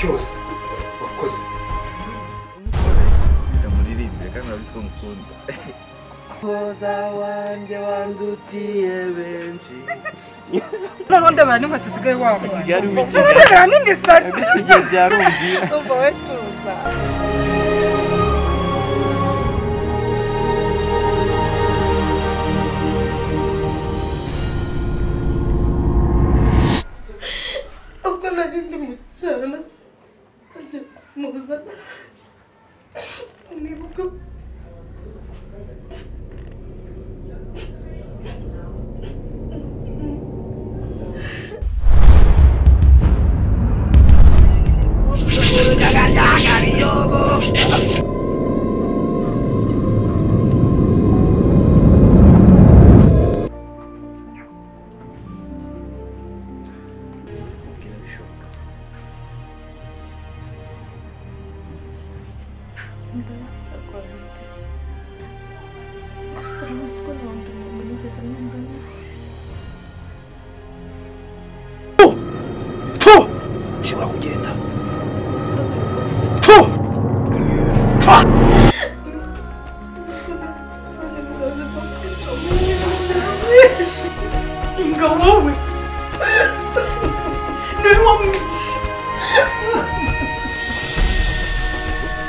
cyose wakoze ndamuririmbe kandi urabiziko mukunda koza wanje wandutiye benshi none ndabara n'inkweto usigaye wambaye usigaye ari wiki ndabara n'imisatsi usigaye byarumvira umva we tuza ubwo nari ndi mu cyaro najya muzana nibuka ushobora kugenda inga wowe ni wamwishi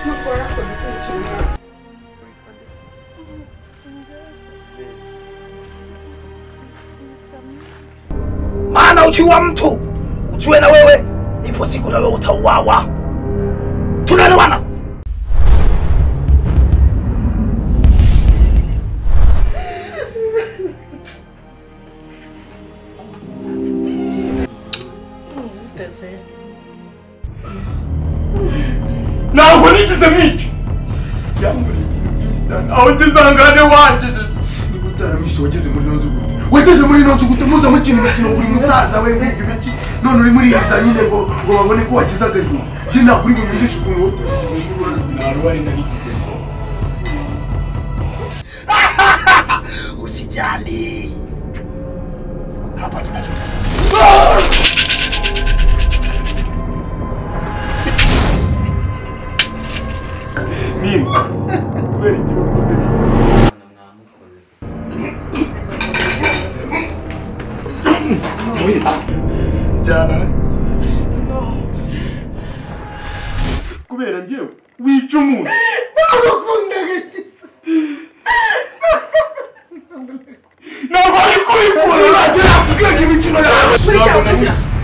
mukurakoze kwicuza maana ukiwa mtu ujue na wewe ipo siku na wewe utauawa. Tunaelewana? ntabwo nigize nk'icyo cyangwa aho ngizangane wanjye Utaramisha wageze muri nonzu gute? Wageze muri nonzu gute muza mu kintu bakino uri musaza we mwibyo biki none uri muri iza nyine ngo babone ko wagize agahinda. Je nakuri mu ngisho ukuntu narwari narigize usijali. Hapa kina kitu. Mimi kubera iki wakoze cyane kubera njyewe wica umuntu ntabwo gisa ntabwo ari kubikora Uragira kubwira imikino yawe.